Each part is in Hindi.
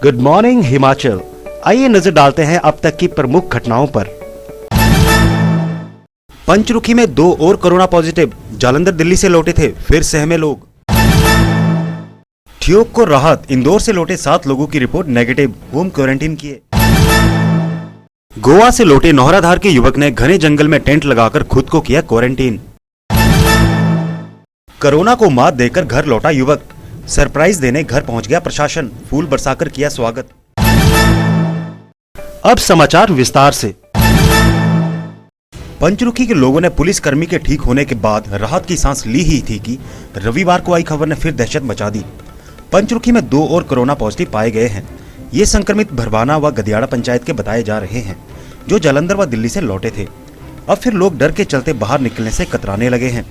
Good morning Himachal. आइए नजर डालते हैं अब तक की प्रमुख घटनाओं पर। पंचरुखी में 2 और कोरोना पॉजिटिव, जालंधर दिल्ली से लौटे थे, फिर सहमे लोग। ठियोग को राहत, इंदौर से लौटे 7 लोगों की रिपोर्ट नेगेटिव, होम क्वारंटीन किए। गोवा से लौटे नौहराधार के युवक ने घने जंगल में टेंट लगाकर खुद को किया क्वारंटीन। कोरोना को मात देकर घर लौटा युवक, सरप्राइज देने घर पहुंच गया प्रशासन, फूल बरसाकर किया स्वागत। अब समाचार विस्तार से। पंचरुखी के लोगों ने पुलिसकर्मी के ठीक होने के बाद राहत की सांस ली ही थी कि रविवार को आई खबर ने फिर दहशत मचा दी। पंचरुखी में 2 और कोरोना पॉजिटिव पाए गए हैं। ये संक्रमित भरवाना व गदियाड़ा पंचायत के बताए जा रहे हैं, जो जालंधर व दिल्ली से लौटे थे। अब फिर लोग डर के चलते बाहर निकलने से कतराने लगे हैं।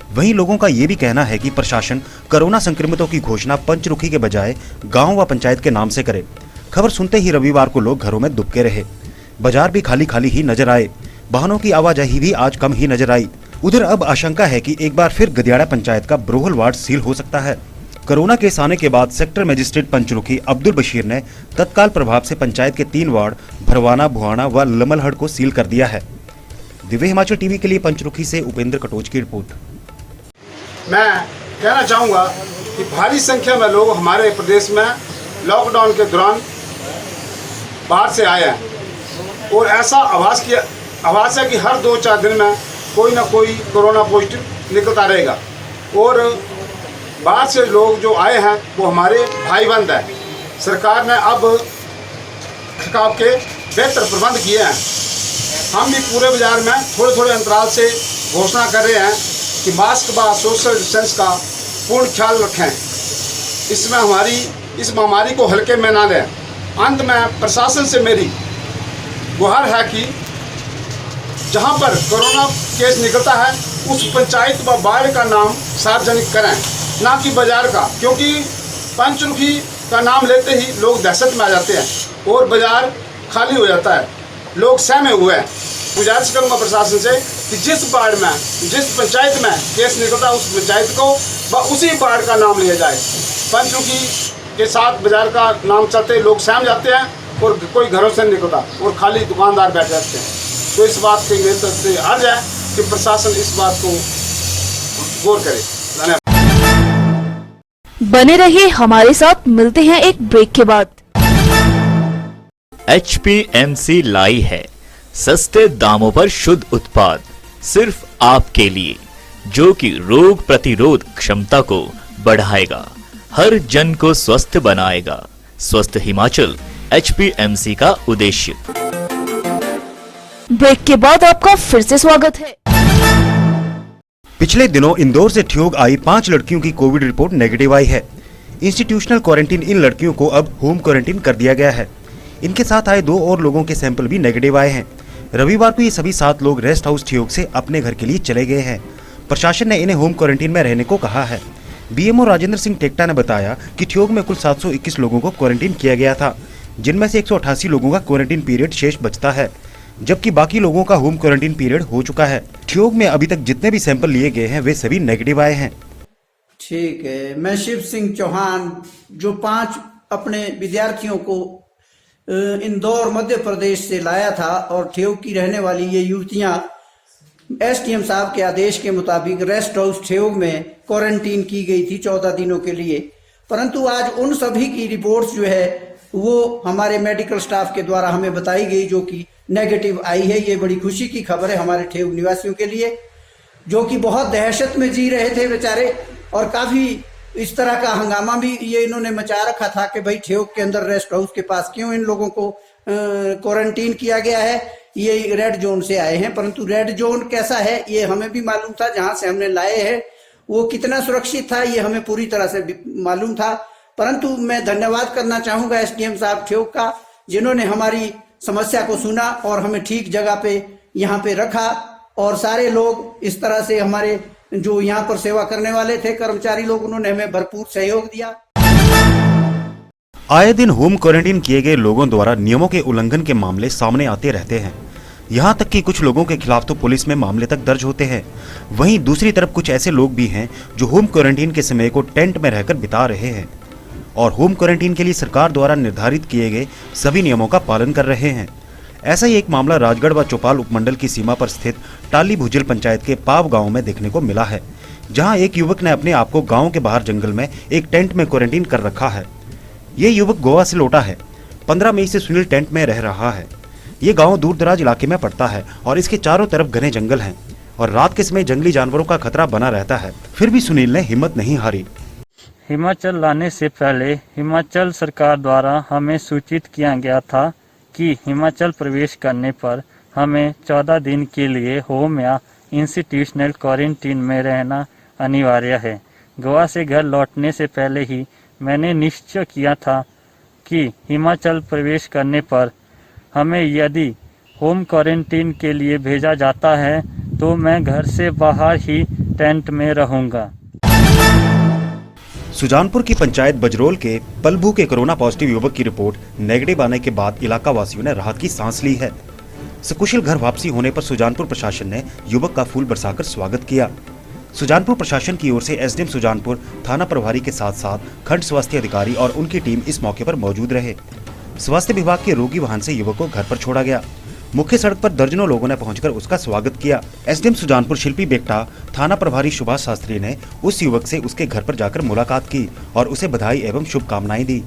वहीं लोगों का ये भी कहना है कि प्रशासन कोरोना संक्रमितों की घोषणा पंचरुखी के बजाय गांव व पंचायत के नाम से करे। खबर सुनते ही रविवार को लोग घरों में दुबके रहे। बाजार भी खाली खाली ही नजर आए। वाहनों की आवाजाही भी आज कम ही नजर आई। उधर अब आशंका है कि एक बार फिर गदियाड़ा पंचायत का ब्रोहल वार्ड सील हो सकता है। कोरोना केस आने के बाद सेक्टर मजिस्ट्रेट पंचरुखी अब्दुल बशीर ने तत्काल प्रभाव से पंचायत के 3 वार्ड भरवाना, बुहाना व लमलहड़ को सील कर दिया है। दिव्य हिमाचल टीवी के लिए पंचरुखी से उपेंद्र कटोच की रिपोर्ट। मैं कहना चाहूँगा कि भारी संख्या में लोग हमारे प्रदेश में लॉकडाउन के दौरान बाहर से आए हैं और ऐसा आभास है कि हर 2-4 दिन में कोई ना कोई कोरोना पॉजिटिव निकलता रहेगा। और बाहर से लोग जो आए हैं वो हमारे भाई बंद हैं। सरकार ने अब छिड़काव के बेहतर प्रबंध किए हैं। हम भी पूरे बाजार में थोड़े थोड़े अंतराल से घोषणा कर रहे हैं कि मास्क व सोशल डिस्टेंस का पूर्ण ख्याल रखें। इसमें इस महामारी को हल्के में ना लें। अंत में प्रशासन से मेरी गुहार है कि जहां पर कोरोना केस निकलता है उस पंचायत व वार्ड का नाम सार्वजनिक करें, ना कि बाजार का, क्योंकि पंचरुखी का नाम लेते ही लोग दहशत में आ जाते हैं और बाजार खाली हो जाता है। लोग सहमे हुए हैं। गुजारिश करूँगा प्रशासन से कि जिस वार्ड में, जिस पंचायत में केस निकलता है उस पंचायत को व उसी वार्ड का नाम लिया जाए। पंचरुखी के साथ बाजार का नाम चलते लोग सहम जाते हैं और कोई घरों से नहीं निकलता और खाली दुकानदार बैठ जाते हैं। तो इस बात की मेरी तरफ से अर्ज है कि प्रशासन इस बात को गौर करे। बने रहिए हमारे साथ, मिलते हैं एक ब्रेक के बाद। HPMC लाई है सस्ते दामों पर शुद्ध उत्पाद सिर्फ आपके लिए, जो कि रोग प्रतिरोध क्षमता को बढ़ाएगा, हर जन को स्वस्थ बनाएगा। स्वस्थ हिमाचल HPMC का उद्देश्य। ब्रेक के बाद आपका फिर से स्वागत है। पिछले दिनों इंदौर से ठियोग आई 5 लड़कियों की कोविड रिपोर्ट नेगेटिव आई है। इंस्टीट्यूशनल क्वारंटीन इन लड़कियों को अब होम क्वारंटीन कर दिया गया है। इनके साथ आए 2 और लोगों के सैंपल भी नेगेटिव आए हैं। रविवार को ये सभी 7 लोग रेस्ट हाउस ठियोग से अपने घर के लिए चले गए हैं। प्रशासन ने इन्हें होम क्वारंटीन में रहने को कहा है। BMO राजेंद्र सिंह टेक्टा ने बताया कि ठियोग में कुल 721 लोगों को क्वारंटीन किया गया था, जिनमें से 188 लोगों का क्वारंटीन पीरियड शेष बचता है, जबकि बाकी लोगों का होम क्वारंटीन पीरियड हो चुका है। ठियोग में अभी तक जितने भी सैंपल लिए गए हैं वे सभी नेगेटिव आए हैं। ठीक है, मैं शिव सिंह चौहान जो 5 अपने विद्यार्थियों को इंदौर मध्य प्रदेश से लाया था और ठियोग की रहने वाली ये युवतियां SDM साहब के आदेश के मुताबिक रेस्ट हाउस ठियोग में क्वारंटीन की गई थी 14 दिनों के लिए। परंतु आज उन सभी की रिपोर्ट्स जो है वो हमारे मेडिकल स्टाफ के द्वारा हमें बताई गई, जो कि नेगेटिव आई है। ये बड़ी खुशी की खबर है हमारे ठियोग निवासियों के लिए, जो कि बहुत दहशत में जी रहे थे बेचारे। और काफी इस तरह का हंगामा भी ये इन्होंने मचा रखा था कि भाई ठियोग के अंदर रेस्ट हाउस के पास क्यों इन लोगों को क्वारंटीन किया गया है। ये रेड जोन से आए हैं, परंतु रेड जोन कैसा है ये हमें भी मालूम था। जहां से हमने लाए हैं वो कितना सुरक्षित था ये हमें पूरी तरह से मालूम था। परंतु मैं धन्यवाद करना चाहूंगा SDM साहब ठियोग का, जिन्होंने हमारी समस्या को सुना और हमें ठीक जगह पे यहाँ पे रखा। और सारे लोग इस तरह से हमारे जो यहाँ पर सेवा करने वाले थे कर्मचारी लोग, उन्होंने हमें भरपूर सहयोग दिया। आए दिन होम क्वारंटीन किए गए लोगों द्वारा नियमों के उल्लंघन के मामले सामने आते रहते हैं। यहाँ तक कि कुछ लोगों के खिलाफ तो पुलिस में मामले तक दर्ज होते हैं। वहीं दूसरी तरफ कुछ ऐसे लोग भी हैं जो होम क्वारंटीन के समय को टेंट में रहकर बिता रहे हैं और होम क्वारंटीन के लिए सरकार द्वारा निर्धारित किए गए सभी नियमों का पालन कर रहे हैं। ऐसा ही एक मामला राजगढ़ व चौपाल उपमंडल की सीमा पर स्थित टाली भुजल पंचायत के पाव गांव में देखने को मिला है, जहां एक युवक ने अपने आप को गांव के बाहर जंगल में एक टेंट में क्वारंटीन कर रखा है। ये युवक गोवा से लौटा है। 15 मई से सुनील टेंट में रह रहा है। ये गांव दूर दराज इलाके में पड़ता है और इसके चारों तरफ घने जंगल हैं और रात के समय जंगली जानवरों का खतरा बना रहता है। फिर भी सुनील ने हिम्मत नहीं हारी। हिमाचल लाने से पहले हिमाचल सरकार द्वारा हमें सूचित किया गया था कि हिमाचल प्रवेश करने पर हमें 14 दिन के लिए होम या इंस्टीट्यूशनल क्वारंटीन में रहना अनिवार्य है। गोवा से घर लौटने से पहले ही मैंने निश्चय किया था कि हिमाचल प्रवेश करने पर हमें यदि होम क्वारंटीन के लिए भेजा जाता है तो मैं घर से बाहर ही टेंट में रहूंगा। सुजानपुर की पंचायत बजरोल के पलभू के कोरोना पॉजिटिव युवक की रिपोर्ट नेगेटिव आने के बाद इलाका वासियों ने राहत की सांस ली है। सकुशल घर वापसी होने पर सुजानपुर प्रशासन ने युवक का फूल बरसाकर स्वागत किया। सुजानपुर प्रशासन की ओर से एसडीएम सुजानपुर, थाना प्रभारी के साथ साथ खंड स्वास्थ्य अधिकारी और उनकी टीम इस मौके पर मौजूद रहे। स्वास्थ्य विभाग के रोगी वाहन से युवक को घर पर छोड़ा गया। मुख्य सड़क पर दर्जनों लोगों ने पहुंचकर उसका स्वागत किया। एसडीएम सुजानपुर शिल्पी बेगटा, थाना प्रभारी सुभाष शास्त्री ने उस युवक से उसके घर पर जाकर मुलाकात की और उसे बधाई एवं शुभकामनाएं दी।